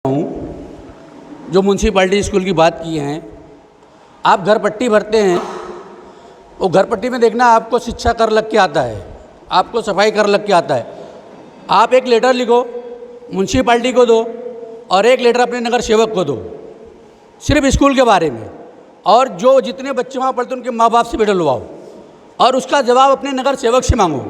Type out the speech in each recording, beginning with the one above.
हूँ जो municipality school की बात की हैं। आप घर पट्टी भरते हैं, वो घर पट्टी में देखना आपको शिक्षा कर लग के आता है, आपको सफाई कर लग के आता है। आप एक लेटर लिखो, म्यूनसिपाल्टी को दो और एक लेटर अपने नगर सेवक को दो, सिर्फ स्कूल के बारे में, और जो जितने बच्चे वहाँ पढ़ते हैं उनके माँ बाप से भी डलवाओ और उसका जवाब अपने नगर सेवक से मांगो।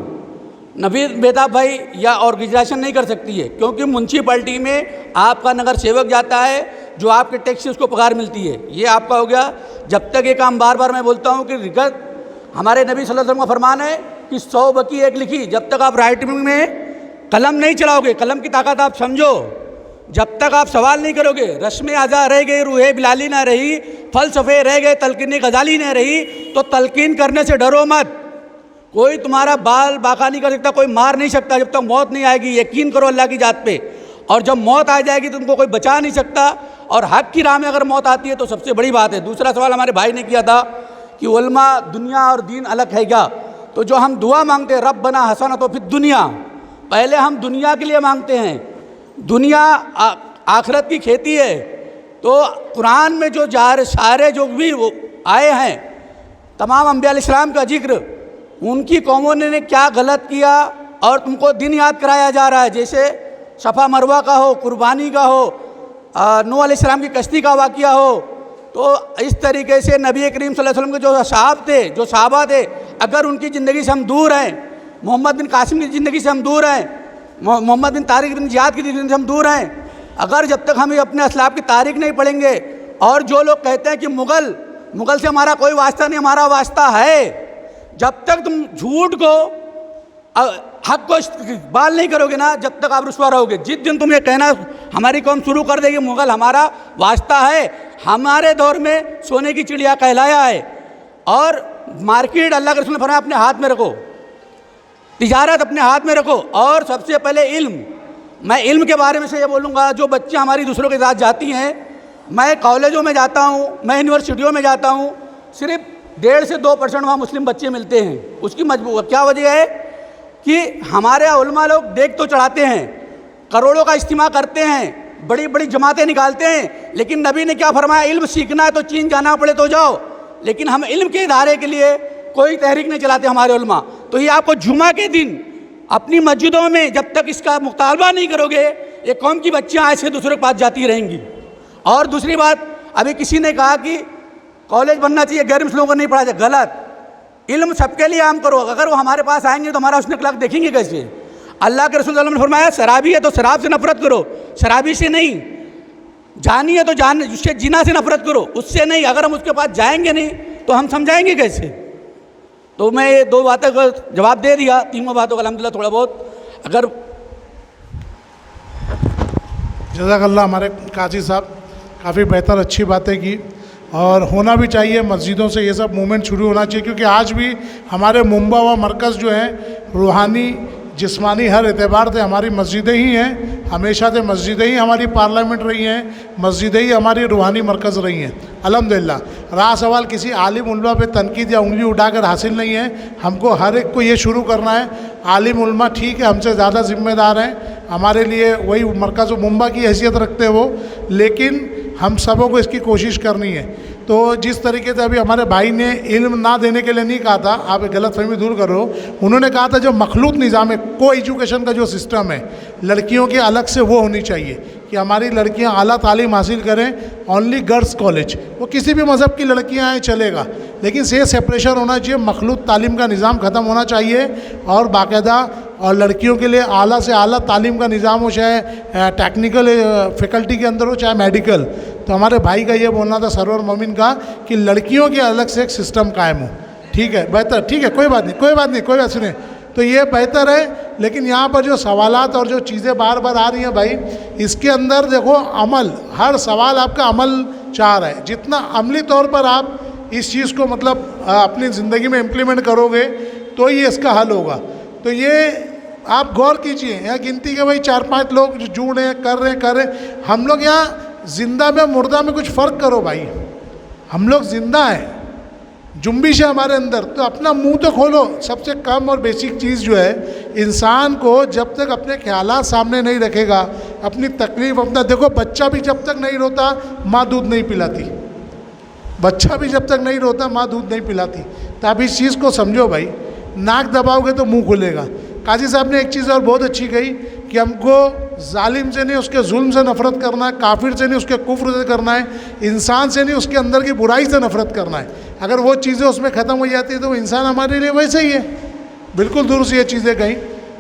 नवीद बेताब भाई या ऑर्गेनाइजेशन नहीं कर सकती है, क्योंकि म्यूनसिपाल्टी में आपका नगर सेवक जाता है, जो आपके टैक्स से उसको पगार मिलती है। ये आपका हो गया। जब तक ये काम बार बार मैं बोलता हूँ कि रिगत हमारे नबी सल्लल्लाहु अलैहि वसल्लम का फरमान है कि 100 बकी एक लिखी। जब तक आप राइटिंग में कलम नहीं चलाओगे, कलम की ताकत आप समझो, जब तक आप सवाल नहीं करोगे, रस्म आज़ा रह गई, रूहे बिलाली ना रही, फलसफे रह गए, तलकीन गजाली ना रही, तो तलकीन करने से डरो मत। कोई तुम्हारा बाल बाका नहीं कर सकता, कोई मार नहीं सकता जब तक मौत नहीं आएगी। यकीन करो अल्लाह की जात पे, और जब मौत आ जाएगी तुमको कोई बचा नहीं सकता। और हक की राह में अगर मौत आती है तो सबसे बड़ी बात है। दूसरा सवाल हमारे भाई ने किया था कि उलमा दुनिया और दीन अलग है क्या? तो जो हम दुआ मांगते हैं रब्बना हसना तो फिर दुनिया, पहले हम दुनिया के लिए मांगते हैं। दुनिया आखिरत की खेती है। तो कुरान में जो सारे जो भी आए हैं, तमाम अंबिया अलैहिस्सलाम का जिक्र, उनकी कौमों ने क्या गलत किया और तुमको दिन याद कराया जा रहा है। जैसे सफ़ा मरवा का हो, कुर्बानी का हो, नूह अलैहिस्सलाम की कश्ती का वाक़या हो, तो इस तरीके से नबी करीम सल्लल्लाहु अलैहि वसल्लम के जो असहाब थे, जो सहाबा थे, अगर उनकी ज़िंदगी से हम दूर हैं, मोहम्मद बिन कासिम की ज़िंदगी से हम दूर हैं, मोहम्मद बिन तारिक बिन जियाद की ज़िंदगी से हम दूर हैं, अगर जब तक हम अपने असलाफ की तारीख नहीं पढ़ेंगे, और जो लोग कहते हैं कि मुग़ल से हमारा कोई वास्ता नहीं, हमारा वास्ता है, जब तक तुम झूठ को हक को इस्तेमाल नहीं करोगे ना, जब तक आप रुसवा रहोगे। जिस दिन तुम ये कहना हमारी कौम शुरू कर देगी मुग़ल हमारा वास्ता है, हमारे दौर में सोने की चिड़िया कहलाया है। और मार्केट अल्लाह के रसूल ने फरमाया अपने हाथ में रखो, तिजारत अपने हाथ में रखो, और सबसे पहले इल्म। मैं इल्म के बारे में से ये बोलूँगा, जो बच्चे हमारी दूसरों के साथ जाती हैं, मैं कॉलेजों में जाता हूँ, मैं यूनिवर्सिटियों में जाता हूँ, सिर्फ 1.5 से 2% वहाँ मुस्लिम बच्चे मिलते हैं। उसकी क्या वजह है कि हमारे यहाँ उलमा लोग देख तो चढ़ाते हैं, करोड़ों का इज्तिमा करते हैं, बड़ी बड़ी जमातें निकालते हैं, लेकिन नबी ने क्या फरमाया? इल्म सीखना है तो चीन जाना पड़े तो जाओ। लेकिन हम इल्म के इदारे के लिए कोई तहरीक नहीं चलाते हमारे उलमा। तो ये आपको जुमा के दिन अपनी मस्जिदों में जब तक इसका मुतालबा नहीं करोगे, ये कौम की बच्चियाँ ऐसे दूसरों के पास जाती रहेंगी। और दूसरी बात, अभी किसी ने कहा कि कॉलेज बनना चाहिए, गैर मुस्लिमों को नहीं पढ़ा जाए, गलत। इल्म सबके लिए आम करो। अगर वो हमारे पास आएंगे तो हमारा उसने अखलाक देखेंगे कैसे? अल्लाह के रसूल सल्लल्लाहु अलैहि वसल्लम ने फरमाया शराबी है तो शराब से नफरत करो, शराबी से नहीं। जानी है तो जान उसके जिना से नफरत करो, उससे नहीं। अगर हम उसके पास जाएंगे नहीं तो हम समझाएंगे कैसे? तो मैं ये 2 बातों का जवाब दे दिया, 3 बातों का अल्हम्दुलिल्लाह थोड़ा बहुत अगर। जज़ाकल्लाह हमारे काजी साहब, काफ़ी बेहतर अच्छी बातें की, और होना भी चाहिए। मस्जिदों से ये सब मूवमेंट शुरू होना चाहिए, क्योंकि आज भी हमारे मुंबा व मरकज़ जो है रूहानी जिस्मानी हर एतबार से हमारी मस्जिदें ही हैं। हमेशा से मस्जिदें ही हमारी पार्लियामेंट रही हैं, मस्जिदें ही हमारी रूहानी मरकज़ रही हैं अल्हम्दुलिल्लाह। रहा सवाल किसी आलिम उलमा पे तनकीद या उंगली उठाकर हासिल नहीं है। हमको हर एक को ये शुरू करना है, आलिम उलमा ठीक है हमसे ज़्यादा ज़िम्मेदार हैं, हमारे लिए वही मरकज़ मुंबा की हैसियत रखते हैं वो, लेकिन हम सबों को इसकी कोशिश करनी है। तो जिस तरीके से अभी हमारे भाई ने इल्म ना देने के लिए नहीं कहा था, आप गलत फहमी दूर करो, उन्होंने कहा था जो मखलूत निज़ाम है, को एजुकेशन का जो सिस्टम है लड़कियों के अलग से, वो होनी चाहिए कि हमारी लड़कियां आला तालीम हासिल करें। ओनली गर्ल्स कॉलेज, वो किसी भी मज़हब की लड़कियां आएँ चलेगा, लेकिन से सेपरेशन होना चाहिए, मखलूत तालीम का निज़ाम ख़त्म होना चाहिए, और बाकायदा और लड़कियों के लिए आला से आला तालीम का निज़ाम हो, चाहे टेक्निकल फैकल्टी के अंदर हो चाहे मेडिकल। तो हमारे भाई का ये बोलना था सरवर मोमिन का कि लड़कियों के अलग से एक सिस्टम कायम हो। ठीक है, बेहतर, ठीक है, कोई बात नहीं, कोई बात नहीं, कोई बात सुने, तो ये बेहतर है। लेकिन यहाँ पर जो सवालात और जो चीज़ें बार बार आ रही हैं भाई, इसके अंदर देखो अमल, हर सवाल आपका अमल चाह रहा है। जितना अमली तौर पर आप इस चीज़ को मतलब अपनी ज़िंदगी में इम्प्लीमेंट करोगे तो ही इसका हल होगा। तो ये आप गौर कीजिए, यहाँ गिनती के भाई 4-5 लोग जो जुड़ हैं, कर रहे हैं। हम लोग यहाँ जिंदा में मुर्दा में कुछ फ़र्क करो भाई, हम लोग जिंदा हैं, जुम्बिश है हमारे अंदर, तो अपना मुंह तो खोलो। सबसे कम और बेसिक चीज़ जो है, इंसान को जब तक अपने ख्यालात सामने नहीं रखेगा, अपनी तकलीफ अपना, देखो बच्चा भी जब तक नहीं रोता माँ दूध नहीं पिलाती, बच्चा भी जब तक नहीं रोता माँ दूध नहीं पिलाती। तो आप इस चीज़ को समझो भाई, नाक दबाओगे तो मुंह खुलेगा। काजी साहब ने एक चीज़ और बहुत अच्छी कही कि हमको जालिम से नहीं उसके जुल्म से नफ़रत करना है, काफिर से नहीं उसके कुफ्र से करना है, इंसान से नहीं उसके अंदर की बुराई से नफ़रत करना है। अगर वो चीज़ें उसमें ख़त्म हो जाती है तो वो इंसान हमारे लिए वैसे ही है। बिल्कुल दुरुस्त ये चीज़ें कहीं।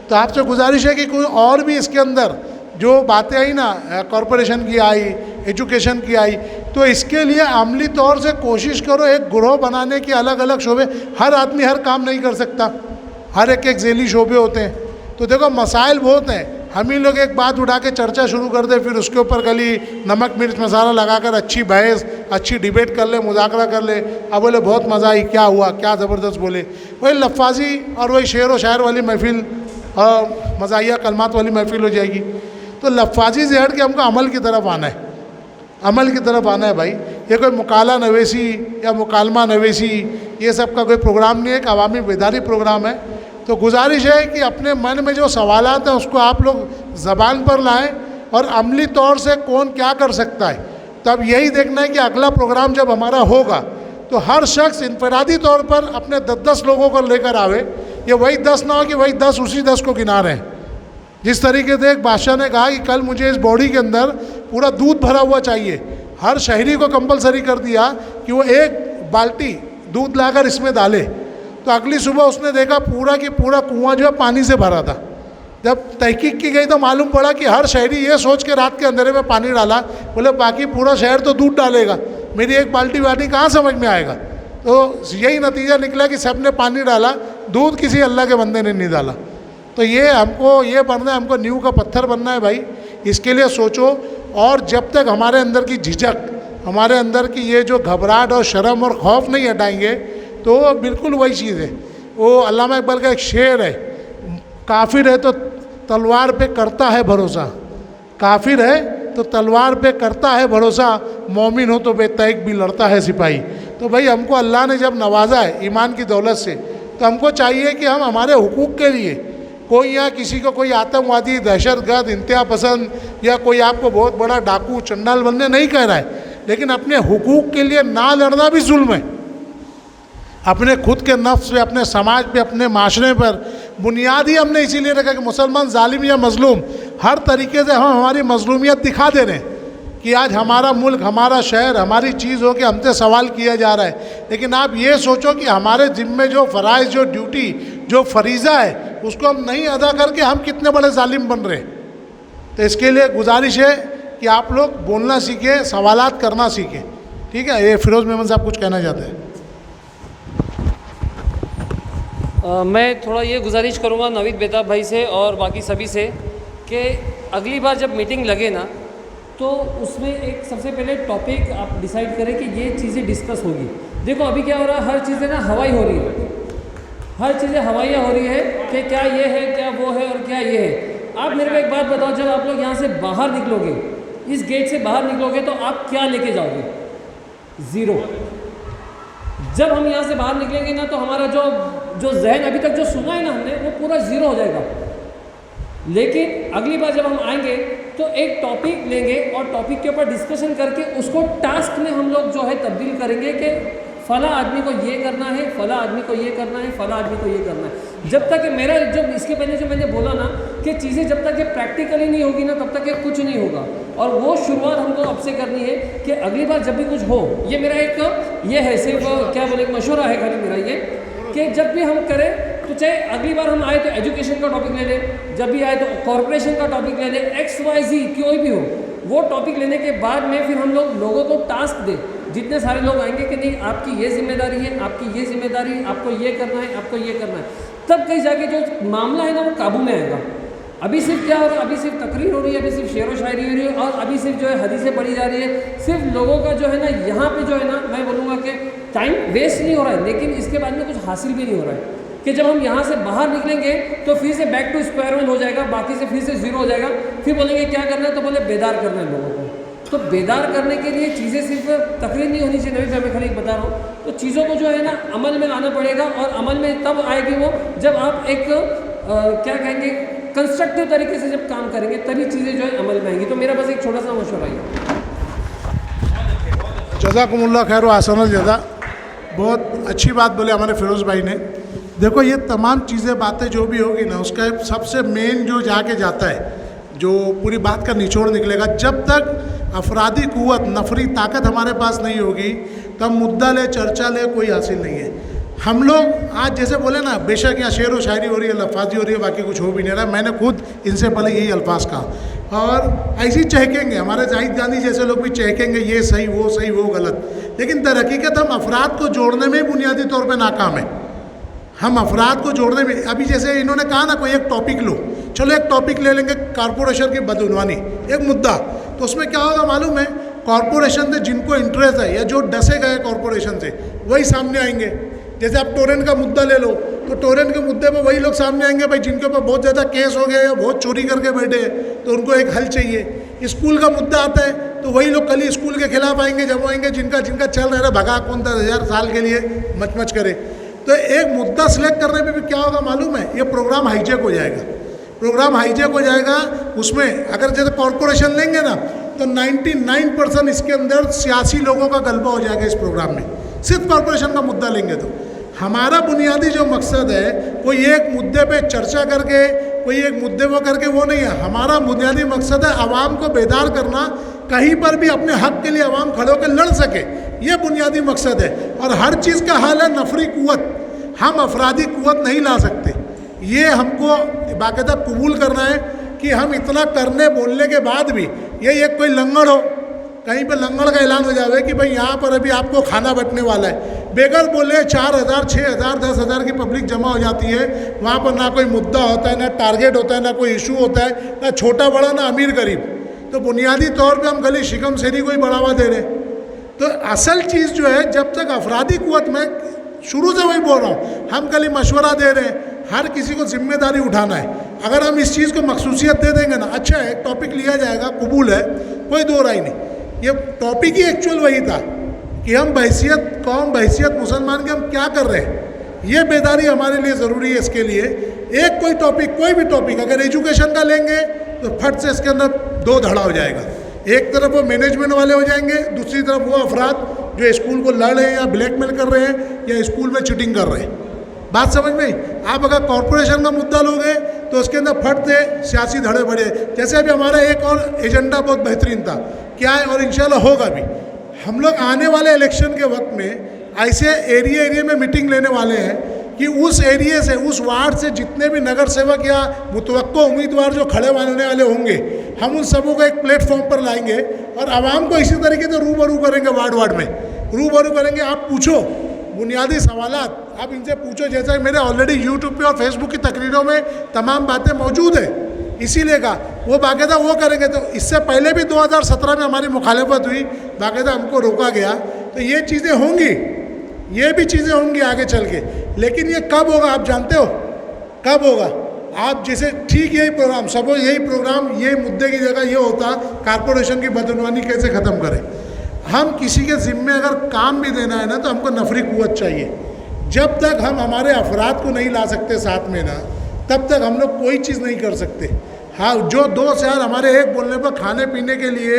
तो आपसे गुजारिश है कि कोई और भी इसके अंदर जो बातें आई ना, कॉरपोरेशन की आई, एजुकेशन की आई, तो इसके लिए अमली तौर से कोशिश करो एक ग्रोह बनाने की, अलग अलग शोबे। हर आदमी हर काम नहीं कर सकता, हर एक झेली शोबे होते हैं। तो देखो मसाइल बहुत हैं, हम ही लोग एक बात उठा के चर्चा शुरू कर दे, फिर उसके ऊपर गली नमक मिर्च मसाला लगाकर अच्छी बहस, अच्छी डिबेट कर ले, मुज़ाकरा कर ले, अब बोले बहुत मज़ा आई, क्या हुआ, क्या ज़बरदस्त बोले। वही लफ्फ़ाजी और वही शेर व शायर वाली महफिल और मज़ाहिया कलमात वाली महफिल हो जाएगी। तो लफ्फ़ाजी से हट के हमको अमल की तरफ आना है, अमल की तरफ आना है भाई। ये कोई मुकाला नवेसी या मुकालमा नवेसी ये सब का कोई प्रोग्राम नहीं है, एक अवामी बेदारी प्रोग्राम है। तो गुजारिश है कि अपने मन में जो सवालात हैं उसको आप लोग ज़बान पर लाएं और अमली तौर से कौन क्या कर सकता है। तब यही देखना है कि अगला प्रोग्राम जब हमारा होगा तो हर शख्स इनफरादी तौर पर अपने 10-10 लोगों को लेकर आवे। ये वही 10 ना हो कि वही 10 उसी 10 को गिना रहे हैं। जिस तरीके से एक बादशाह ने कहा कि कल मुझे इस बॉडी के अंदर पूरा दूध भरा हुआ चाहिए, हर शहरी को कंपलसरी कर दिया कि वो एक बाल्टी दूध लाकर इसमें डाले। तो अगली सुबह उसने देखा पूरा कि पूरा कुआं जो है पानी से भरा था। जब तहकीक की गई तो मालूम पड़ा कि हर शहरी ये सोच के रात के अंधेरे में पानी डाला, बोले बाकी पूरा शहर तो दूध डालेगा, मेरी एक बाल्टी पानी कहाँ समझ में आएगा। तो यही नतीजा निकला कि सब ने पानी डाला, दूध किसी अल्लाह के बंदे ने नहीं डाला। तो ये हमको ये बनना है, हमको नींव का पत्थर बनना है भाई। इसके लिए सोचो, और जब तक हमारे अंदर की झिझक, हमारे अंदर की ये जो घबराहट और शर्म और खौफ नहीं हटाएंगे तो बिल्कुल वही चीज़ है। वो अल्लामा इकबाल का एक शेर है, काफिर है तो तलवार पे करता है भरोसा, काफिर है तो तलवार पे करता है भरोसा, मोमिन हो तो बेतैक भी लड़ता है सिपाही। तो भाई हमको अल्लाह ने जब नवाजा है ईमान की दौलत से, तो हमको चाहिए कि हम हमारे हुकूक के लिए, कोई यहाँ किसी को कोई आतंकवादी, दहशतगर्द, इंतहा पसंद या कोई आपको बहुत बड़ा डाकू चंडाल बनने नहीं कह रहा है, लेकिन अपने हुकूक के लिए ना लड़ना भी जुल्म है। अपने खुद के नफ्स पे, अपने समाज पे, अपने माशरे पर बुनियाद ही हमने इसीलिए रखा कि मुसलमान जालिम या मजलूम, हर तरीके से हम हमारी मजलूमियत दिखा दे रहे हैं कि आज हमारा मुल्क, हमारा शहर, हमारी चीज़ हो के हमसे सवाल किया जा रहा है। लेकिन आप ये सोचो कि हमारे जिम्मे जो फ़राइज़, जो ड्यूटी, जो फरीज़ा है, उसको हम नहीं अदा करके हम कितने बड़े जालिम बन रहे हैं। तो इसके लिए गुजारिश है कि आप लोग बोलना सीखें, सवालात करना सीखें। ठीक है, ये फिरोज़ मेमन साहब कुछ कहना चाहते हैं। मैं थोड़ा ये गुजारिश करूँगा नवीद बेताब भाई से और बाकी सभी से कि अगली बार जब मीटिंग लगे ना, तो उसमें एक सबसे पहले टॉपिक आप डिसाइड करें कि ये चीज़ें डिस्कस होगी। देखो अभी क्या हो रहा है, हर चीज़ें ना हवाई हो रही है, हर चीज़ें हवाइयाँ हो रही है कि क्या ये है, क्या वो है और क्या ये है। आप मेरे को एक बात बताओ, जब आप लोग यहाँ से बाहर निकलोगे, इस गेट से बाहर निकलोगे तो आप क्या लेके जाओगे? ज़ीरो। जब हम यहाँ से बाहर निकलेंगे ना तो हमारा जो जहन अभी तक जो सुना है ना हमने, वो पूरा ज़ीरो हो जाएगा। लेकिन अगली बार जब हम आएंगे तो एक टॉपिक लेंगे और टॉपिक के ऊपर डिस्कशन करके उसको टास्क में हम लोग जो है तब्दील करेंगे कि फ़ला आदमी को ये करना है, फ़ला आदमी को ये करना है, फ़ला आदमी को ये करना है। जब तक मेरा जो इसके पहले जो मैंने बोला ना कि चीज़ें जब तक ये प्रैक्टिकली नहीं होगी ना, तब तक ये कुछ नहीं होगा। और वो शुरुआत हमको अब से करनी है कि अगली बार जब भी कुछ हो, ये मेरा एक ये है, सिर्फ क्या बोले, मशवरा है खाली मेरा ये, कि जब भी हम करें तो चाहे अगली बार हम आए तो एजुकेशन का टॉपिक ले लें, जब भी आए तो कॉर्पोरेशन का टॉपिक ले लें, XYZ कोई भी हो, वो टॉपिक लेने के बाद में फिर हम लोगों को टास्क दें। जितने सारे लोग आएंगे कि नहीं आपकी ये जिम्मेदारी है, आपकी ये जिम्मेदारी, आपको ये करना है, आपको ये करना है, तब कहीं जाके जो मामला है ना वो काबू में आएगा। अभी सिर्फ क्या हो रहा है, अभी सिर्फ तकरीर हो रही है, अभी सिर्फ शेर व शायरी हो रही है और अभी सिर्फ जो है हदीसें पढ़ी जा रही है। सिर्फ लोगों का जो है ना यहाँ पे जो है ना, मैं बोलूँगा कि टाइम वेस्ट नहीं हो रहा है, लेकिन इसके बाद में कुछ हासिल भी नहीं हो रहा है कि जब हम यहाँ से बाहर निकलेंगे तो फिर से बैक टू स्क्वायर वन हो जाएगा, बाकी से फिर से ज़ीरो हो जाएगा। फिर बोलेंगे क्या करना है, तो बोले बेदार करना है लोगों को। तो बेदार करने के लिए चीज़ें सिर्फ तकरीर नहीं होनी चाहिए, नवीद भाई मैं खाली बता रहा हूँ, तो चीज़ों को जो है ना अमल में लाना पड़ेगा, और अमल में तब आएगी वो जब आप एक क्या कहेंगे कंस्ट्रक्टिव तरीके से जब काम करेंगे, तभी चीज़ें जो है अमल में आएंगी। तो मेरा बस एक छोटा सा मशवरा है। जज़ाकुमुल्लाह खैर व अहसनल जज़ा। बहुत अच्छी बात बोले हमारे फिरोज़ भाई ने। देखो ये तमाम चीज़ें बातें जो भी होगी ना, उसका सबसे मेन जो जाके जाता है, जो पूरी बात का निचोड़ निकलेगा, जब तक अफरादी कुव्वत नफरी ताकत हमारे पास नहीं होगी तब मुद्दा ले चर्चा ले कोई हासिल नहीं है। हम लोग आज जैसे बोले ना, बेशक यहाँ शेर व शायरी हो रही है, लफाजी हो रही है, बाकी कुछ हो भी नहीं रहा, मैंने खुद इनसे पहले यही अल्फाज कहा, और ऐसे ही चहकेंगे, हमारे जाहिद गांधी जैसे लोग भी चहकेंगे ये सही वो गलत, लेकिन दर हकीकत हम अफराद को जोड़ने में बुनियादी तौर पर नाकाम है। हम अफराद को जोड़ने में, अभी जैसे इन्होंने कहा ना कोई एक टॉपिक लो, चलो एक टॉपिक ले लेंगे कारपोरेशन की बदउनवानी, एक मुद्दा, तो उसमें क्या होगा मालूम है, कॉरपोरेशन से जिनको इंटरेस्ट है या जो डसे गए कॉरपोरेशन से वही सामने आएंगे। जैसे आप टोरेंट का मुद्दा ले लो, तो टोरेंट के मुद्दे पर वही लोग सामने आएंगे भाई जिनके ऊपर बहुत ज़्यादा केस हो गया या बहुत चोरी करके बैठे हैं, तो उनको एक हल चाहिए। स्कूल का मुद्दा आता है तो वही लोग कल ही स्कूल के खिलाफ आएंगे, जब आएंगे जिनका चल रहा है भगा कौन 10,000 साल के लिए मच करे। तो एक मुद्दा सिलेक्ट करने में भी क्या होगा मालूम है, ये प्रोग्राम हाईजैक हो जाएगा। प्रोग्राम हाईजैक हो जाएगा, उसमें अगर जैसे कॉरपोरेशन लेंगे ना तो 99% इसके अंदर सियासी लोगों का गलबा हो जाएगा इस प्रोग्राम में, सिर्फ कॉरपोरेशन का मुद्दा लेंगे तो। हमारा बुनियादी जो मकसद है कोई एक मुद्दे पे चर्चा करके, कोई एक मुद्दे वो करके वो नहीं है। हमारा बुनियादी मकसद है आवाम को बेदार करना, कहीं पर भी अपने हक के लिए आवाम खड़े होकर लड़ सके, ये बुनियादी मकसद है। और हर चीज़ का हाल है नफरी कुव्वत, हम अफरादी कुव्वत नहीं ला सकते। ये हमको बाकायदा कबूल करना है कि हम इतना करने बोलने के बाद भी ये एक कोई लंगड़ हो, कहीं पे लंगड़ का ऐलान हो जाए कि भाई यहाँ पर अभी आपको खाना बंटने वाला है, बेगर बोले 4,000 6,000 10,000 की पब्लिक जमा हो जाती है, वहाँ पर ना कोई मुद्दा होता है, ना टारगेट होता है, ना कोई इशू होता है, ना छोटा बड़ा ना अमीर गरीब। तो बुनियादी तौर पे हम गली शिकम शेरी को ही बढ़ावा दे रहे हैं। तो असल चीज़ जो है, जब तक अफरादी कुव्वत में, शुरू से वही बोल रहा हूँ, हम कल ही मशवरा दे रहे हैं, हर किसी को जिम्मेदारी उठाना है। अगर हम इस चीज़ को मखसूसियत दे देंगे ना, अच्छा है एक टॉपिक लिया जाएगा, कबूल है, कोई दो राय नहीं, ये टॉपिक ही एक्चुअल वही था कि हम बहैसियत कौम, बहैसियत मुसलमान के हम क्या कर रहे हैं, ये बेदारी हमारे लिए ज़रूरी है। इसके लिए एक कोई टॉपिक, कोई भी टॉपिक अगर एजुकेशन का लेंगे तो फट से इसके अंदर दो धड़ा हो जाएगा। एक तरफ वो मैनेजमेंट वाले हो जाएंगे, दूसरी तरफ वो अफराद जो स्कूल को लड़ रहे हैं या ब्लैकमेल कर रहे हैं या स्कूल में चीटिंग कर रहे हैं। बात समझ में? आप अगर कॉरपोरेशन का मुद्दा लोगे तो उसके अंदर फट से सियासी धड़े बढ़े। जैसे अभी हमारा एक और एजेंडा बहुत बेहतरीन था, क्या है, और इंशाल्लाह होगा भी, हम लोग आने वाले इलेक्शन के वक्त में ऐसे एरिया में मीटिंग लेने वाले हैं कि उस एरिया से, उस वार्ड से जितने भी नगर सेवक या मुतवक्को उम्मीदवार जो खड़े होने वाले होंगे, हम उन सबों को एक प्लेटफॉर्म पर लाएंगे और आवाम को इसी तरीके से रूबरू करेंगे, वार्ड में रूबरू करेंगे। आप पूछो बुनियादी सवालात, आप इनसे पूछो, जैसा मेरे ऑलरेडी यूट्यूब पे और फेसबुक की तकरीरों में तमाम बातें मौजूद है, इसीलिए कहा वो बाकायदा वो करेंगे। तो इससे पहले भी 2017 में हमारी मुखालफत हुई, बाकायदा हमको रोका गया। तो ये चीज़ें होंगी, ये भी चीज़ें होंगी आगे चल के, लेकिन ये कब होगा आप जानते हो? कब होगा? आप जैसे ठीक यही प्रोग्राम, सब यही प्रोग्राम, ये मुद्दे की जगह ये होता कारपोरेशन की बदनवानी कैसे ख़त्म करें। हम किसी के ज़िम्मे अगर काम भी देना है ना, तो हमको नफरी कुव्वत चाहिए। जब तक हम हमारे अफराद को नहीं ला सकते साथ में ना, तब तक हम लोग कोई चीज़ नहीं कर सकते। हाँ, जो 2 शहर हमारे एक बोलने पर खाने पीने के लिए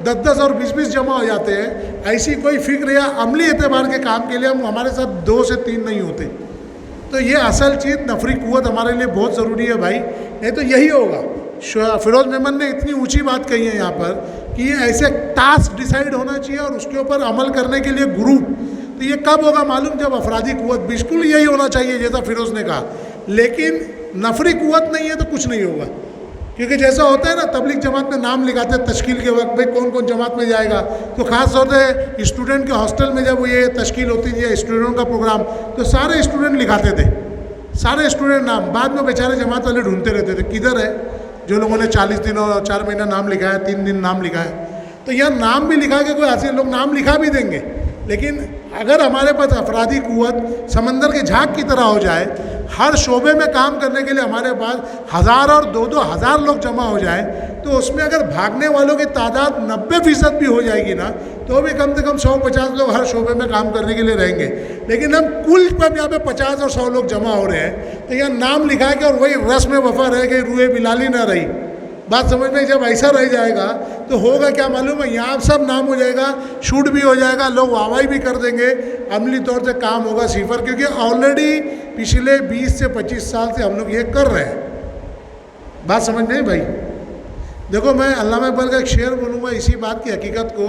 10-10 और 20-20 जमा हो जाते हैं, ऐसी कोई फिक्र या अमली एतबार के काम के लिए हम हमारे साथ 2 से 3 नहीं होते। तो ये असल चीज़ नफरी कुव्वत हमारे लिए बहुत ज़रूरी है भाई, नहीं तो यही होगा। फिरोज़ मेमन ने इतनी ऊंची बात कही है यहाँ पर कि ये ऐसे टास्क डिसाइड होना चाहिए और उसके ऊपर अमल करने के लिए ग्रुप। तो ये कब होगा मालूम? जब अफरादी कुव्वत, बिल्कुल यही होना चाहिए जैसा फिरोज़ ने कहा, लेकिन नफरी कुव्वत नहीं है तो कुछ नहीं होगा। क्योंकि जैसा होता है ना, तबलीग जमात में नाम लिखाते हैं तश्कील के वक्त, भाई कौन कौन जमात में जाएगा, तो ख़ास तौर से स्टूडेंट के हॉस्टल में जब ये तश्कील होती थी स्टूडेंट का प्रोग्राम, तो सारे स्टूडेंट लिखाते थे, सारे स्टूडेंट नाम। बाद में बेचारे जमात वाले ढूंढते रहते थे किधर है जो लोगों ने 40 दिन और 4 महीना नाम लिखा है, 3 दिन नाम लिखा है। तो यह नाम भी लिखा के कोई हासिल, लोग नाम लिखा भी देंगे, लेकिन अगर हमारे पास अफरादी कुव्वत समंदर के झाग की तरह हो जाए, हर शोबे में काम करने के लिए हमारे पास 1000 और 2-2 हज़ार लोग जमा हो जाएं, तो उसमें अगर भागने वालों की तादाद 90% भी हो जाएगी ना, तो भी कम से कम 100-50 लोग हर शोबे में काम करने के लिए रहेंगे। लेकिन हम कुल पर यहाँ पे 50 और 100 लोग जमा हो रहे हैं, तो यहाँ नाम लिखा के और वही रस्म वफा रह गई, रूए बिलाली ना रही। बात समझ में, जब ऐसा रह जाएगा तो होगा क्या मालूम है, यहाँ सब नाम हो जाएगा, शूट भी हो जाएगा, लोग वाहवाही भी कर देंगे, अमली तौर से काम होगा सिफर, क्योंकि ऑलरेडी पिछले 20 से 25 साल से हम लोग ये कर रहे हैं। बात समझ में भाई। देखो, मैं अल्लामा इकबाल का एक शेर बोलूँगा इसी बात की हकीकत को,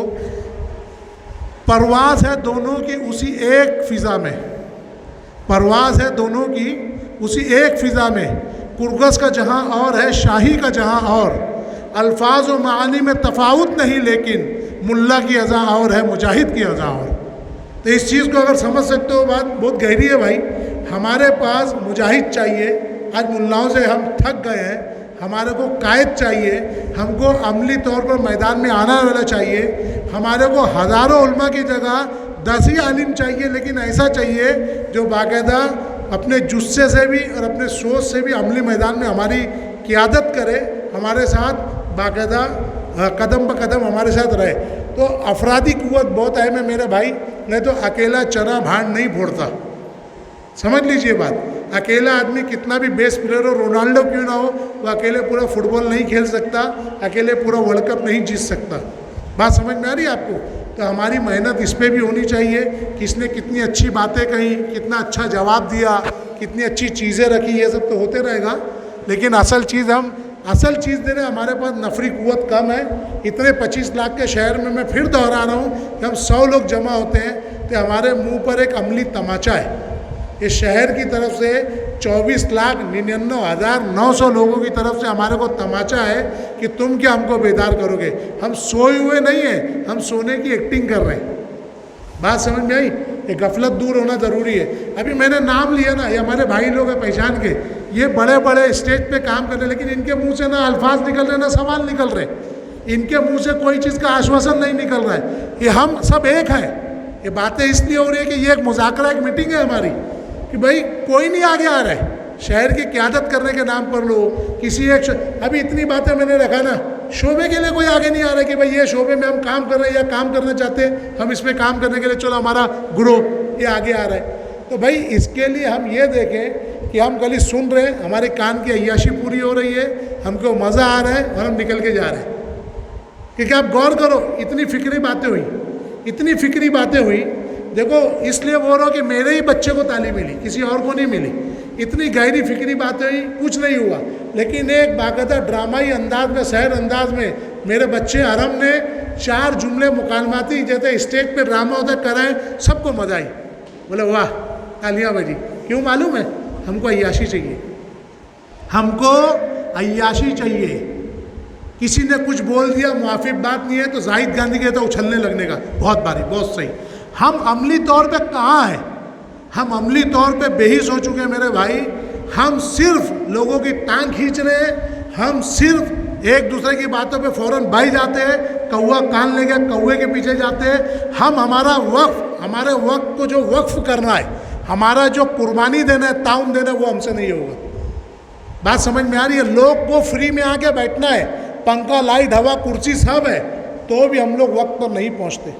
परवाज़ है दोनों की उसी एक फ़िज़ा में, परवाज़ है दोनों की उसी एक फ़िज़ा में, कुर्गस का जहाँ और है शाही का जहाँ और, अल्फाज व मानी में तफावत नहीं, लेकिन मुल्ला की अज़ा और है मुजाहिद की अज़ा और। तो इस चीज़ को अगर समझ सकते हो, बात बहुत गहरी है भाई। हमारे पास मुजाहिद चाहिए, आज मुल्लाओं से हम थक गए हैं, हमारे को कायद चाहिए, हमको अमली तौर पर मैदान में आना वाला चाहिए, हमारे को हज़ारों उलमा की जगह 10 ही आलिम चाहिए, लेकिन ऐसा चाहिए जो बाकायदा अपने जुस्से से भी और अपने सोच से भी अमली मैदान में हमारी क़ियादत करे, हमारे साथ बाकायदा कदम ब कदम हमारे साथ रहे। तो अफरादी क़ुव्वत बहुत है में मेरे भाई, नहीं तो अकेला चना भांड नहीं फोड़ता, समझ लीजिए बात। अकेला आदमी कितना भी बेस्ट प्लेयर हो, रोनाल्डो क्यों ना हो, वो अकेले पूरा फुटबॉल नहीं खेल सकता, अकेले पूरा वर्ल्ड कप नहीं जीत सकता। बात समझ में आ रही है आपको? तो हमारी मेहनत इस पर भी होनी चाहिए, किसने कितनी अच्छी बातें कही, कितना अच्छा जवाब दिया, कितनी अच्छी चीज़ें रखी, ये सब तो होते रहेगा, लेकिन असल चीज़ देने हमारे पास नफरी क़ुव्वत कम है। इतने 25 लाख के शहर में मैं फिर दोहरा रहा हूँ कि हम 100 लोग जमा होते हैं तो हमारे मुंह पर एक अमली तमाचा है। इस शहर की तरफ से 24,99,900 लोगों की तरफ से हमारे को तमाचा है कि तुम क्या हमको बेदार करोगे। हम सोए हुए नहीं हैं, हम सोने की एक्टिंग कर रहे हैं। बात समझ में आई? ये गफलत दूर होना ज़रूरी है। अभी मैंने नाम लिया ना, ये हमारे भाई लोग हैं पहचान के, ये बड़े बड़े स्टेज पे काम कर रहे, लेकिन इनके मुंह से ना अल्फाज निकल रहे ना सवाल निकल रहे, इनके मुंह से कोई चीज़ का आश्वासन नहीं निकल रहा है। ये हम सब एक हैं। ये बातें इसलिए हो रही है कि ये एक मुज़ाकरा, एक मीटिंग है हमारी, कि भाई कोई नहीं आगे आ रहा है। शहर की क़यादत करने के नाम पर लोग किसी एक अभी इतनी बातें मैंने रखा ना, शोबे के लिए कोई आगे नहीं आ रहा कि भाई ये शोबे में हम काम कर रहे हैं या काम करना चाहते हैं, हम इसमें काम करने के लिए चलो हमारा ग्रुप ये आगे आ रहा है। तो भाई इसके लिए हम ये देखें कि हम खाली सुन रहे हैं, हमारे कान की अय्याशी पूरी हो रही है, हमको मज़ा आ रहा है और हम निकल के जा रहे हैं। क्योंकि आप गौर करो, इतनी फिक्री बातें हुई, इतनी फिक्री बातें हुई। देखो, इसलिए बोल रहा हूँ कि मेरे ही बच्चे को तालीम मिली, किसी और को नहीं मिली। इतनी गहरी फिक्री बातें हुई, कुछ नहीं हुआ, लेकिन एक बाकायदा ड्रामाई अंदाज में, शहर अंदाज में मेरे बच्चे हरम ने 4 जुमले मुकालमाती जैसे स्टेज पे ड्रामा होता कराएं, सबको मजा आई। बोले वाह, तालियां बजी। क्यों मालूम है? हमको अय्याशी चाहिए, हमको अय्याशी चाहिए। किसी ने कुछ बोल दिया, मुआफिक बात नहीं है तो जाहिद गांधी कहता है उछलने लगने का, बहुत बारी, बहुत सही। हम अमली तौर पे कहाँ हैं? हम अमली तौर पे बेहिस हो चुके हैं मेरे भाई। हम सिर्फ लोगों की टांग खींच रहे हैं, हम सिर्फ एक दूसरे की बातों पे फ़ौरन भाई जाते हैं, कौवा कान ले गया कौवे के पीछे जाते हैं। हम हमारा वक्फ, हमारे वक्त को जो वक्फ करना है, हमारा जो कुर्बानी देना है, ताउन देना है, वो हमसे नहीं होगा। बात समझ में आ रही है? लोग को फ्री में आके बैठना है, पंखा लाइट हवा कुर्सी सब है, तो भी हम लोग वक्त पर नहीं पहुँचते।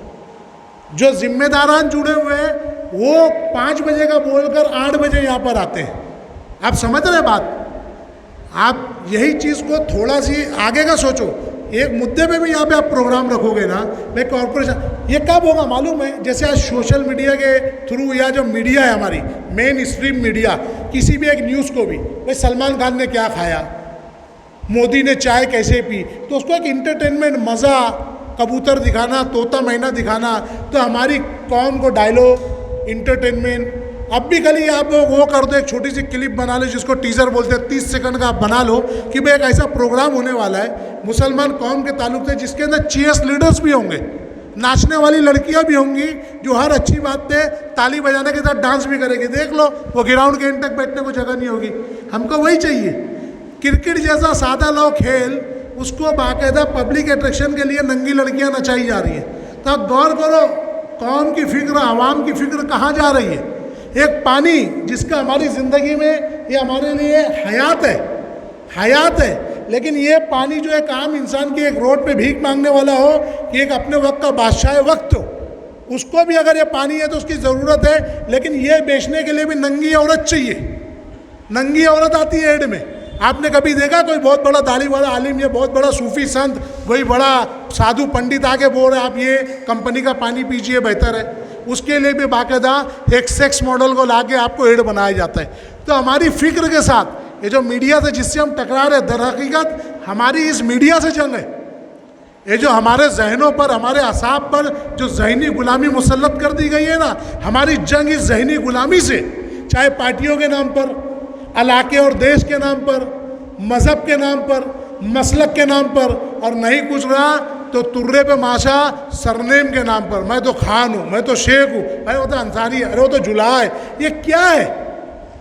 जो जिम्मेदारान जुड़े हुए हैं वो 5 बजे का बोलकर 8 बजे यहाँ पर आते हैं। आप समझ रहे बात? आप यही चीज़ को थोड़ा सी आगे का सोचो। एक मुद्दे पे भी यहाँ पे आप प्रोग्राम रखोगे ना, मैं कॉर्पोरेशन, ये कब होगा मालूम है? जैसे आज सोशल मीडिया के थ्रू या जो मीडिया है हमारी मेन स्ट्रीम मीडिया, किसी भी एक न्यूज़ को भी, भाई सलमान खान ने क्या खाया, मोदी ने चाय कैसे पी, तो उसको एक इंटरटेनमेंट, मज़ा, कबूतर दिखाना, तोता मैना दिखाना, तो हमारी कौम को डायलॉग, इंटरटेनमेंट। अब भी खाली आप वो कर दो, एक छोटी सी क्लिप बना लो जिसको टीजर बोलते हैं, 30 सेकंड का आप बना लो कि भाई एक ऐसा प्रोग्राम होने वाला है मुसलमान कौम के ताल्लुक से, जिसके अंदर चीयर्स लीडर्स भी होंगे, नाचने वाली लड़कियां भी होंगी, जो हर अच्छी बात पे ताली बजाने के साथ डांस भी करेगी। देख लो, वो ग्राउंड के एंड तक बैठने को जगह नहीं होगी। हमको वही चाहिए। क्रिकेट जैसा सादा लो खेल, उसको बाकायदा पब्लिक अट्रैक्शन के लिए नंगी लड़कियां नचाई जा रही है। तो आप गौर करो, कौम की फिक्र, आवाम की फिक्र कहाँ जा रही है? एक पानी जिसका हमारी ज़िंदगी में ये हमारे लिए हयात है। लेकिन ये पानी जो एक आम इंसान की एक रोड पे भीख मांगने वाला हो, कि एक अपने वक्त का बादशाह वक्त हो, उसको भी अगर ये पानी है तो उसकी ज़रूरत है। लेकिन ये बेचने के लिए भी नंगी औरत चाहिए। नंगी औरत आती है एड में। आपने कभी देखा कोई बहुत बड़ा दाढ़ी वाला आलिम या बहुत बड़ा सूफी संत, कोई बड़ा साधु पंडित आके बोल रहे आप ये कंपनी का पानी पीजिए बेहतर है? उसके लिए भी बाकायदा एक सेक्स मॉडल को लाके आपको एड बनाया जाता है। तो हमारी फिक्र के साथ ये जो मीडिया से जिससे हम टकरा रहे, दर हकीकत हमारी इस मीडिया से जंग है। ये जो हमारे जहनों पर, हमारे असाब पर जो जहनी गुलामी मुसल्लत कर दी गई है ना, हमारी जंग इस जहनी गुलामी से, चाहे पार्टियों के नाम पर, इलाके और देश के नाम पर, मज़हब के नाम पर, मसलक के नाम पर, और नहीं कुछ रहा तो तुर्रे पे माशा सरनेम के नाम पर, मैं तो खान हूँ, मैं तो शेख हूँ, भाई वो तो अंसारी है, अरे वो तो जुला है। ये क्या है?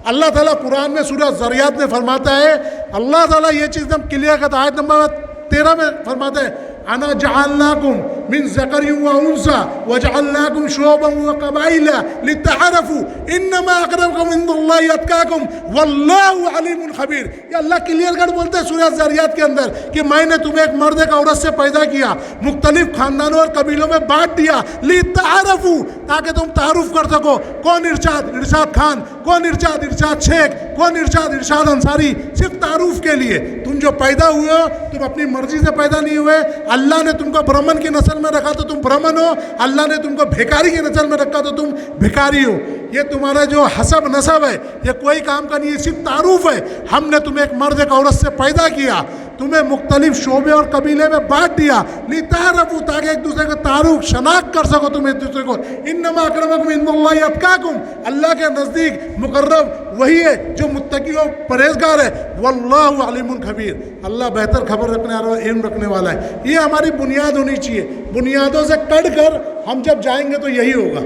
अल्लाह ताला कुरान में सूरह ज़रियात में फरमाता है, अल्लाह ताला ये चीज़ एकदम क्लियर करता है, आयत नंबर 13 में फरमाता है, अना जअलनाकुम मिन ज़करिन व उन्सा व जअलनाकुम शुअबन व क़बाइला लितअरफू इन्नमा अक़रबकुम इंदल्लाहि अत्क़ाकुम वल्लाहु अलीमुन ख़बीर। ये अल्लाह क्लियर कर बोलते हैं सूरह ज़रियात के अंदर कि मैंने तुम्हें एक मर्द एक औरत से पैदा किया, मुख्तलिफ खानदानों और कबीलों में बांट दिया, लितअरफू, ताकि तुम तारुफ कर सको। कौन इरशाद? इरशाद खान। कौन इरशाद? इरशाद शेख। कौन इरशाद? इरशाद अंसारी। सिर्फ तारुफ के लिए। तुम जो पैदा हुए हो, तुम अपनी मर्जी से पैदा नहीं हुए। अल्लाह ने तुमको ब्राह्मण की नस्ल में रखा तो तुम ब्राह्मण हो, अल्लाह ने तुमको भिखारी की नस्ल में रखा तो तुम भिखारी हो। ये तुम्हारा जो हसब नसब है ये कोई काम का नहीं है, सिर्फ तारुफ है। हमने तुम्हें एक मर्द एक औरत से पैदा किया, तुम्हें मुख्तलिफ शोबे और कबीले में बांट दिया, लितारफू, ताकि एक दूसरे को तारुफ शनाख्त कर सको तुम एक दूसरे को। इन्नमा अक़रबकुम इंदल्लाहि अत्क़ाकुम, अल्लाह के नज़दीक मुक़र्रब वही है जो मुत्तकी और परहेज़गार है। वल्लाहु अलीमुन ख़बीर, अल्लाह बेहतर खबर रखने वाला, इल्म रखने वाला है। ये हमारी बुनियाद होनी चाहिए। बुनियादों से कट कर हम जब जाएंगे तो यही होगा,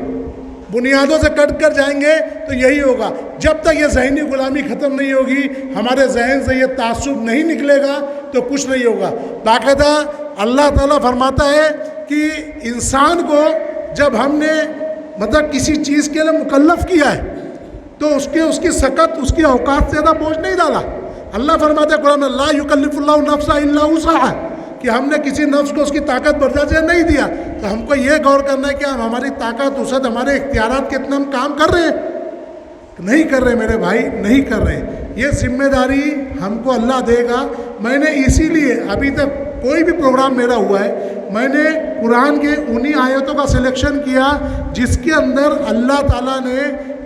बुनियादों से कट कर जाएंगे तो यही होगा। जब तक ये ज़हनी गुलामी ख़त्म नहीं होगी, हमारे जहन से ये तासुब नहीं निकलेगा तो कुछ नहीं होगा। बाकायदा अल्लाह ताला फरमाता है कि इंसान को जब हमने मतलब किसी चीज़ के लिए मुकल्लफ़ किया है तो उसकी सकत, उसकी औकात से ज़्यादा बोझ नहीं डाला। अल्लाह फरमाता है कुरान में, ला युकल्लिफुल्लाहु नफ्सन इल्ला वुसअहा, कि हमने किसी नफ्स को उसकी ताकत बर्दाश्त नहीं दिया। तो हमको ये गौर करना है कि हम हमारी ताकत, वसअत, हमारे इख्तियारात कितना हम काम कर रहे हैं? नहीं कर रहे मेरे भाई, नहीं कर रहे। ये जिम्मेदारी हमको अल्लाह देगा। मैंने इसीलिए अभी तक कोई भी प्रोग्राम मेरा हुआ है, मैंने कुरान के उन्हीं आयतों का सिलेक्शन किया जिसके अंदर अल्लाह ताला ने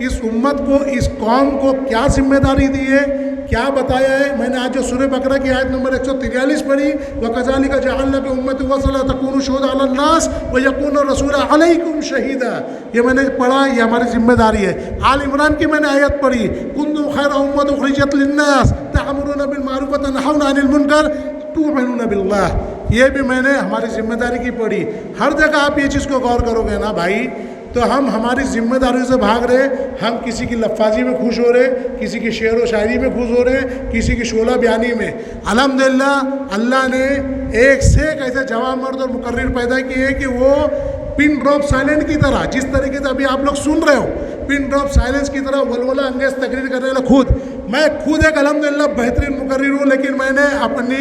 इस उम्मत को, इस कौम को क्या जिम्मेदारी दी है, क्या बताया है। मैंने आज जो सूरह बकरा की आयत नंबर 143 पढ़ी, व कज़ालिका जअलनाकुम उम्मतन वसता तकूनु शुहदा अलन नास व यकून रसूला अलैकुम शहीदा, ये मैंने पढ़ा, ये हमारी जिम्मेदारी है। आल इमरान की मैंने आयत पढ़ी, कुंतुम खैरा उम्मतिन उखरिजत लिन्नास तअमुरूना बिल मारूफ व तनहौना अनिल मुनकर तु'मिनूना बिल्लाह, ये भी मैंने हमारी जिम्मेदारी की पढ़ी। हर जगह आप ये चीज़ को गौर करोगे ना भाई, तो हम हमारी जिम्मेदारी से भाग रहे। हम किसी की लफ्फ़ाजी में खुश हो रहे, किसी की शेर व शायरी में खुश हो रहे, किसी की शोला बयानी में। अल्हम्दुलिल्लाह अल्लाह ने एक से एक ऐसे जवान मर्द और मुकर्रिर पैदा किए कि वो पिन ड्रॉप साइलेंट की तरह, जिस तरीके से अभी आप लोग सुन रहे हो, पिन ड्रॉप साइलेंस की तरह वलवला अंगेज तकरीर करने वाला मैं खुद एक अल्हम्दुलिल्लाह बेहतरीन मुकर्रिर हूँ, लेकिन मैंने अपनी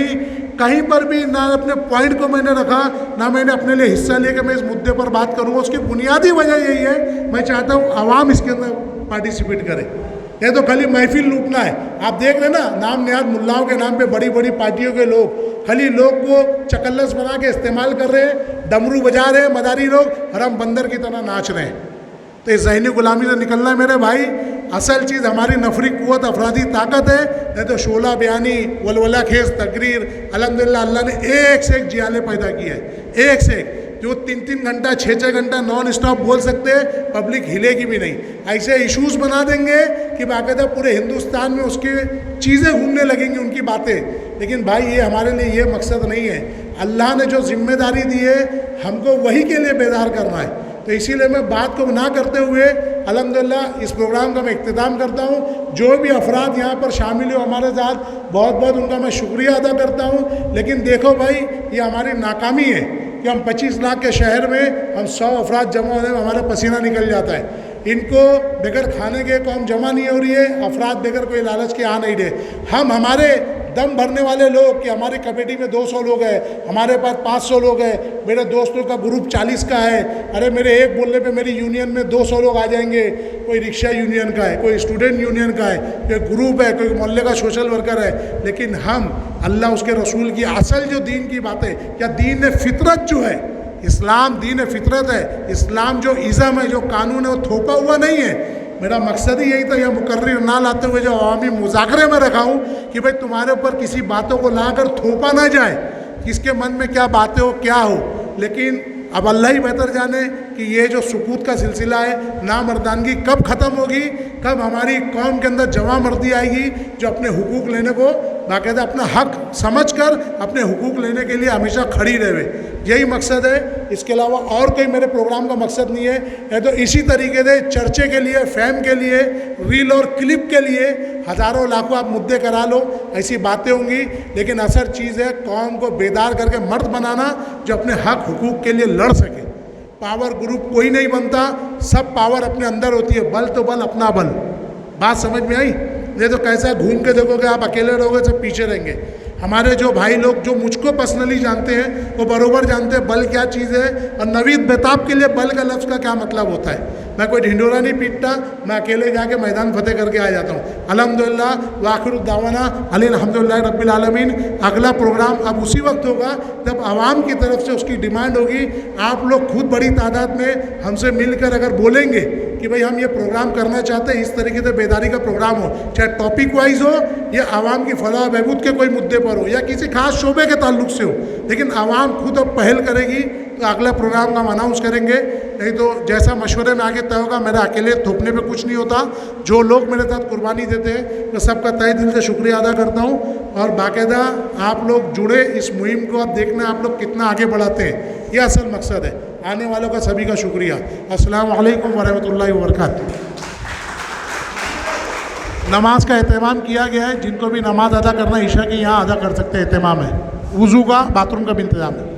कहीं पर भी ना अपने पॉइंट को मैंने रखा, ना मैंने अपने लिए हिस्सा लिया कि मैं इस मुद्दे पर बात करूँगा। उसकी बुनियादी वजह यही है, मैं चाहता हूँ आवाम इसके अंदर पार्टिसिपेट करे। ये तो खाली महफिल लूटना है। आप देख रहे ना, नाम निहाद मुल्लाओं के नाम पे बड़ी बड़ी पार्टियों के लोग खाली लोग को चकल्लस बना के इस्तेमाल कर रहे हैं, डमरू बजा रहे हैं, मदारी लोग हरम बंदर की तरह नाच रहे हैं। तो इस ज़हनी गुलामी से निकलना है मेरे भाई। असल चीज़ हमारी नफरी कुव्वत, अफरादी ताकत है। नहीं तो शोला बयानी, वलवला खेज तकरीर, अल्हम्दुलिल्लाह अल्लाह ने एक से एक जियाले पैदा किए हैं, एक से एक, जो 3-3 घंटा 6-6 घंटा नॉन स्टॉप बोल सकते हैं, पब्लिक हिलेगी भी नहीं। ऐसे इश्यूज़ बना देंगे कि बाकायदा पूरे हिंदुस्तान में उसकी चीज़ें घूमने लगेंगी, उनकी बातें। लेकिन भाई ये हमारे लिए ये मकसद नहीं है। अल्लाह ने जो जिम्मेदारी दी है हमको वही के लिए बेदार करना है। तो इसीलिए मैं बात को ना करते हुए अल्हम्दुलिल्लाह इस प्रोग्राम का मैं इख्तिताम करता हूँ। जो भी अफराद यहाँ पर शामिल हो हमारे साथ, बहुत बहुत उनका मैं शुक्रिया अदा करता हूँ। लेकिन देखो भाई, ये हमारी नाकामी है कि हम 25 लाख के शहर में हम 100 अफराद जमा होने में हमारा पसीना निकल जाता है। इनको बगैर खाने के कौम जमा नहीं हो रही है, अफराद बगैर कोई लालच के आ नहीं रहे। हम हमारे दम भरने वाले लोग कि हमारी कमेटी में 200 लोग हैं, हमारे पास 500 लोग हैं, मेरे दोस्तों का ग्रुप 40 का है, अरे मेरे एक बोलने पे मेरी यूनियन में 200 लोग आ जाएंगे। कोई रिक्शा यूनियन का है, कोई स्टूडेंट यूनियन का है, कोई ग्रुप है, कोई मोहल्ले का सोशल वर्कर है, लेकिन हम अल्लाह उसके रसूल की असल जो दीन की बातें, या दीन फितरत जो है, इस्लाम दीन फितरत है, इस्लाम जो इज़म है, जो कानून है, वो थोपा हुआ नहीं है। मेरा मकसद ही यही था, यह मुकर्रिर ना लाते हुए जो अवामी मुज़ाकरे में रखा हूँ कि भाई तुम्हारे ऊपर किसी बातों को लाकर थोपा ना जाए, किसके मन में क्या बातें हो क्या हो। लेकिन अब अल्लाह ही बेहतर जाने कि ये जो सुकूत का सिलसिला है, नामर्दानगी कब ख़त्म होगी, कब हमारी कौम के अंदर जवां मर्दी आएगी जो अपने हुकूक लेने को बाकायदा अपना हक समझकर अपने हुकूक लेने के लिए हमेशा खड़ी रहे। यही मकसद है, इसके अलावा और कोई मेरे प्रोग्राम का मकसद नहीं है। या तो इसी तरीके से चर्चे के लिए, फैम के लिए, रील और क्लिप के लिए हज़ारों लाखों आप मुद्दे करा लो, ऐसी बातें होंगी, लेकिन असर चीज़ है कौम को बेदार करके मर्द बनाना जो अपने हक हुकूक के लिए लड़ सके। पावर ग्रुप कोई नहीं बनता, सब पावर अपने अंदर होती है, बल तो बल अपना बल। बात समझ में आई? ये तो कैसा घूम के देखोगे आप अकेले रहोगे, सब पीछे रहेंगे। हमारे जो भाई लोग जो मुझको पर्सनली जानते हैं वो बरोबर जानते हैं बल क्या चीज़ है और नवीद बेताब के लिए बल का लफ्ज़ का क्या मतलब होता है। मैं कोई ढिंडोरा नहीं पीटता, मैं अकेले जाके मैदान फतेह करके आ जाता हूँ। अल्हम्दुलिल्लाह व आखिरु दावाना अनिल हम्दुलिल्लाह रब्बिल आलमीन। अगला प्रोग्राम अब उसी वक्त होगा जब आवाम की तरफ से उसकी डिमांड होगी। आप लोग खुद बड़ी तादाद में हमसे मिलकर अगर बोलेंगे कि भाई हम ये प्रोग्राम करना चाहते हैं, इस तरीके से बेदारी का प्रोग्राम हो, चाहे टॉपिक वाइज हो या आवाम की फलाह बहबूद के कोई मुद्दे पर हो या किसी खास शोबे के ताल्लुक से हो, लेकिन आवाम खुद अब पहल करेगी तो अगला प्रोग्राम का हम अनाउंस करेंगे। नहीं तो जैसा मशवरे में आगे तय होगा, मेरा अकेले थोपने पे कुछ नहीं होता। जो लोग मेरे साथ कुर्बानी देते हैं मैं सबका तहे दिल से शुक्रिया अदा करता हूँ। और बाकायदा आप लोग जुड़े इस मुहिम को, आप देखना आप लोग कितना आगे बढ़ाते हैं, ये असल मकसद है। आने वालों का सभी का शुक्रिया। अस्सलाम वालेकुम वरहमतुल्लाहि वबरकातुहू। नमाज का एहतमाम किया गया है, जिनको भी नमाज अदा करना ईशा के यहाँ अदा कर सकते हैं, एहतमाम है। वुज़ू का, बाथरूम का भी इंतज़ाम है।